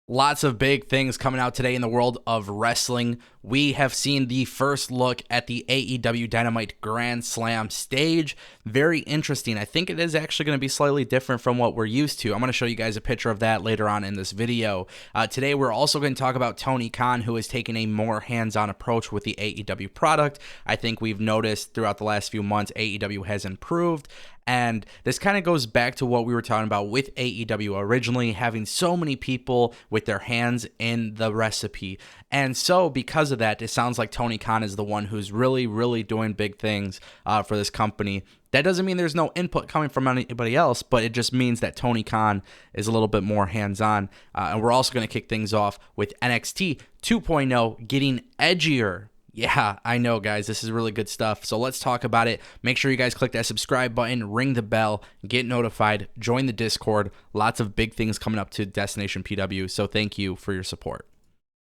Lots of big things coming out today in the world of wrestling. We have seen the first look at the AEW Dynamite Grand Slam stage. Very interesting. I think it is actually going to be slightly different from what we're used to. I'm going to show you guys a picture of that later on in this video. Today, we're also going to talk about Tony Khan, who has taken a more hands-on approach with the AEW product. I think we've noticed throughout the last few months, AEW has improved. And this kind of goes back to what we were talking about with AEW originally, having so many people with their hands in the recipe. And so because of that, it sounds like Tony Khan is the one who's really doing big things for this company. That doesn't mean there's no input coming from anybody else, but it just means that Tony Khan is a little bit more hands-on. And we're also going to kick things off with NXT 2.0 getting edgier. Yeah, I know, guys. This is really good stuff. So let's talk about it. Make sure you guys click that subscribe button, ring the bell, get notified, join the Discord. Lots of big things coming up to Destination PW. So thank you for your support.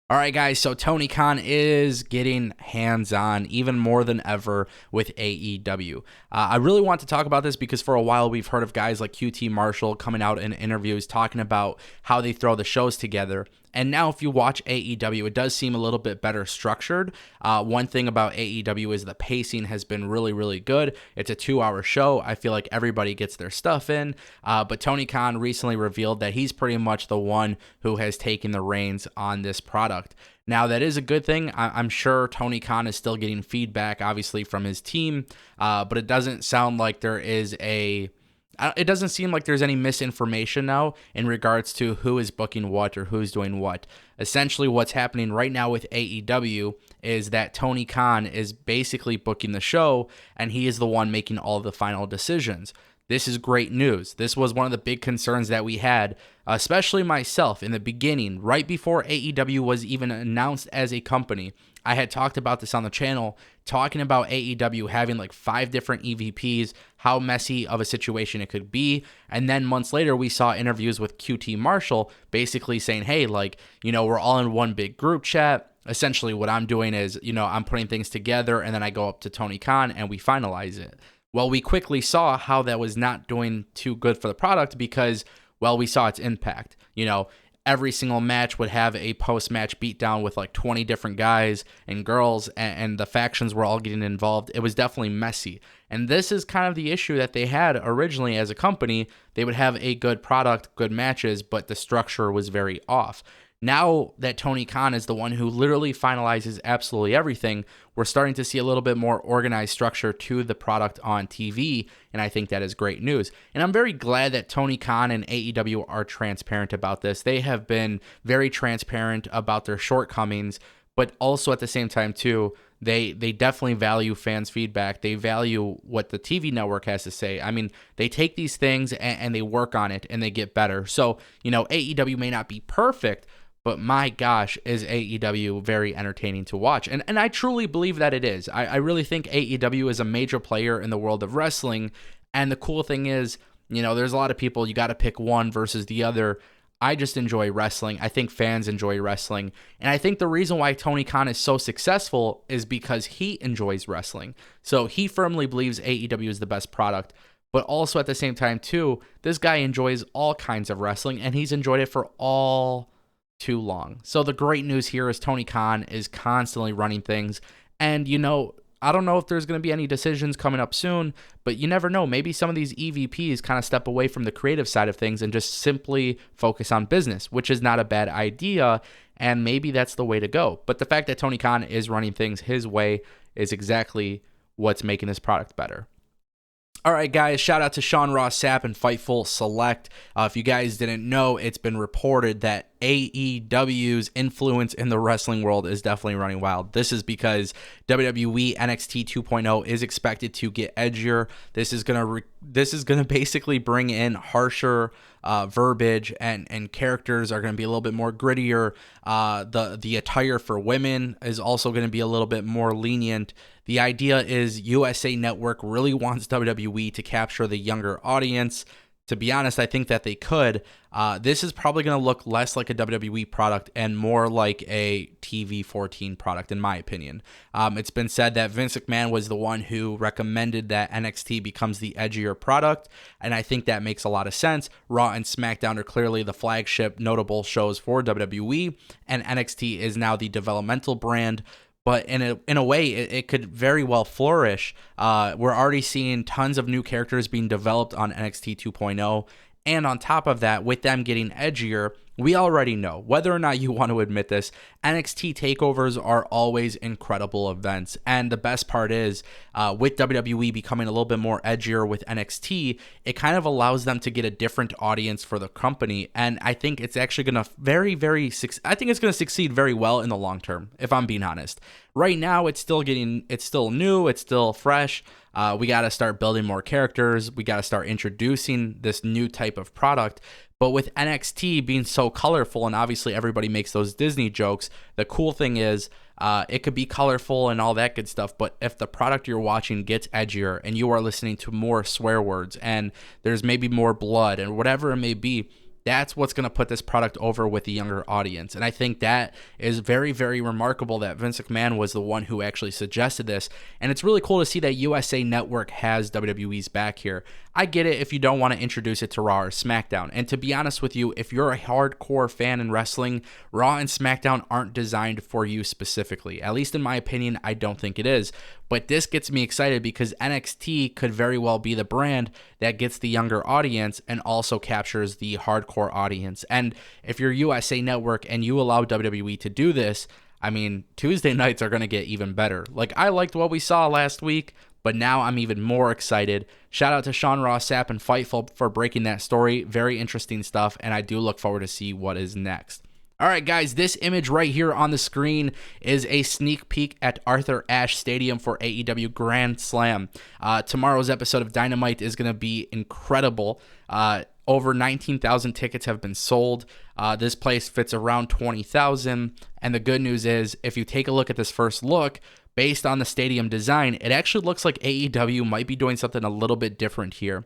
All right, guys, so Tony Khan is getting hands-on even more than ever with AEW. I really want to talk about this because for a while we've heard of guys like QT Marshall coming out in interviews talking about how they throw the shows together. And now if you watch AEW, it does seem a little bit better structured. One thing about AEW is the pacing has been really good. It's a 2-hour show. I feel like everybody gets their stuff in. But Tony Khan recently revealed that he's pretty much the one who has taken the reins on this product. Now, that is a good thing. I'm sure Tony Khan is still getting feedback, obviously, from his team. But it doesn't sound like there is it doesn't seem like there's any misinformation now in regards to who is booking what or who's doing what. Essentially, what's happening right now with AEW is that Tony Khan is basically booking the show, and he is the one making all of the final decisions. This is great news. This was one of the big concerns that we had, especially myself in the beginning, right before AEW was even announced as a company. I had talked about this on the channel, talking about AEW having like 5 different EVPs, how messy of a situation it could be. And then months later, we saw interviews with QT Marshall basically saying, hey, we're all in one big group chat. Essentially, what I'm doing is, I'm putting things together and then I go up to Tony Khan and we finalize it. Well, we quickly saw how that was not doing too good for the product because, we saw its impact. Every single match would have a post-match beatdown with like 20 different guys and girls, and the factions were all getting involved. It was definitely messy. And this is kind of the issue that they had originally as a company. They would have a good product, good matches, but the structure was very off. Now that Tony Khan is the one who literally finalizes absolutely everything, we're starting to see a little bit more organized structure to the product on TV, and I think that is great news. And I'm very glad that Tony Khan and AEW are transparent about this. They have been very transparent about their shortcomings, but also at the same time, too, they definitely value fans' feedback. They value what the TV network has to say. I mean, they take these things and they work on it and they get better. So, AEW may not be perfect, but my gosh, is AEW very entertaining to watch. And I truly believe that it is. I really think AEW is a major player in the world of wrestling. And the cool thing is, there's a lot of people, you got to pick one versus the other. I just enjoy wrestling. I think fans enjoy wrestling. And I think the reason why Tony Khan is so successful is because he enjoys wrestling. So he firmly believes AEW is the best product. But also at the same time, too, this guy enjoys all kinds of wrestling, and he's enjoyed it for all too long. So the great news here is Tony Khan is constantly running things. And, I don't know if there's going to be any decisions coming up soon, but you never know. Maybe some of these EVPs kind of step away from the creative side of things and just simply focus on business, which is not a bad idea. And maybe that's the way to go. But the fact that Tony Khan is running things his way is exactly what's making this product better. All right, guys, shout out to SeanRossSap and FightfulSelect. If you guys didn't know, it's been reported that AEW's influence in the wrestling world is definitely running wild. This is because WWE NXT 2.0 is expected to get edgier. This is gonna basically bring in harsher verbiage, and characters are going to be a little bit more grittier. The attire for women is also going to be a little bit more lenient. The idea is USA Network really wants WWE to capture the younger audience. To be honest, I think that they could. This is probably going to look less like a WWE product and more like a TV-14 product, in my opinion. It's been said that Vince McMahon was the one who recommended that NXT becomes the edgier product, and I think that makes a lot of sense. Raw and SmackDown are clearly the flagship notable shows for WWE, and NXT is now the developmental brand. But in a way, it could very well flourish. We're already seeing tons of new characters being developed on NXT 2.0. And on top of that, with them getting edgier, we already know, whether or not you want to admit this, NXT takeovers are always incredible events. And the best part is, with WWE becoming a little bit more edgier with NXT, it kind of allows them to get a different audience for the company. And I think it's actually going to I think it's going to succeed very well in the long term, if I'm being honest. Right now, it's still new, it's still fresh. We got to start building more characters. We got to start introducing this new type of product. But with NXT being so colorful, and obviously everybody makes those Disney jokes, the cool thing is it could be colorful and all that good stuff. But if the product you're watching gets edgier and you are listening to more swear words and there's maybe more blood and whatever it may be, that's what's going to put this product over with the younger audience. And I think that is very, very remarkable that Vince McMahon was the one who actually suggested this. And it's really cool to see that USA Network has WWE's back here. I get it if you don't want to introduce it to Raw or SmackDown. And to be honest with you, if you're a hardcore fan in wrestling, Raw and SmackDown aren't designed for you specifically. At least in my opinion, I don't think it is. But this gets me excited because NXT could very well be the brand that gets the younger audience and also captures the hardcore audience. And if you're USA Network and you allow WWE to do this, I mean, Tuesday nights are going to get even better. Like, I liked what we saw last week, but now I'm even more excited. Shout out to SeanRossSap and Fightful for breaking that story. Very interesting stuff, and I do look forward to see what is next. All right, guys, this image right here on the screen is a sneak peek at Arthur Ashe Stadium for AEW Grand Slam. Tomorrow's episode of Dynamite is going to be incredible. Over 19,000 tickets have been sold. This place fits around 20,000. And the good news is, if you take a look at this first look, based on the stadium design, it actually looks like AEW might be doing something a little bit different here.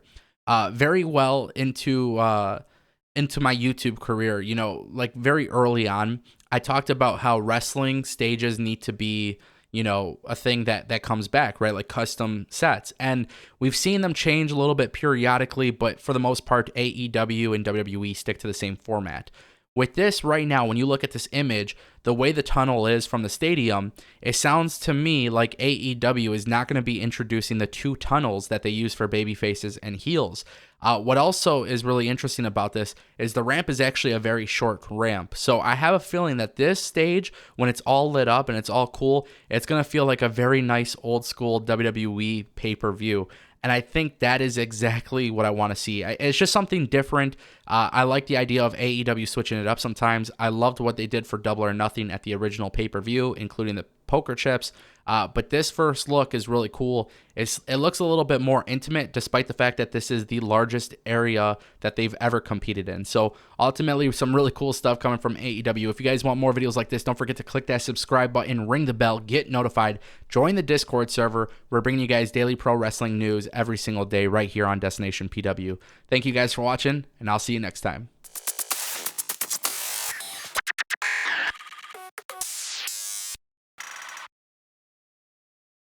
Very well into my YouTube career, you know, like very early on, I talked about how wrestling stages need to be, you know, a thing that comes back, right? Like custom sets. And we've seen them change a little bit periodically, but for the most part, AEW and WWE stick to the same format. With this right now, when you look at this image, the way the tunnel is from the stadium, it sounds to me like AEW is not going to be introducing the two tunnels that they use for baby faces and heels. What also is really interesting about this is the ramp is actually a very short ramp. So I have a feeling that this stage, when it's all lit up and it's all cool, it's going to feel like a very nice old school WWE pay-per-view. And I think that is exactly what I want to see. It's just something different. I like the idea of AEW switching it up sometimes. I loved what they did for Double or Nothing at the original pay-per-view, including the poker chips. But this first look is really cool. It looks a little bit more intimate, despite the fact that this is the largest area that they've ever competed in. So ultimately, some really cool stuff coming from AEW. If you guys want more videos like this, don't forget to click that subscribe button, ring the bell, get notified, join the Discord server. We're bringing you guys daily pro wrestling news every single day right here on Destination PW. Thank you guys for watching, and I'll see you next time.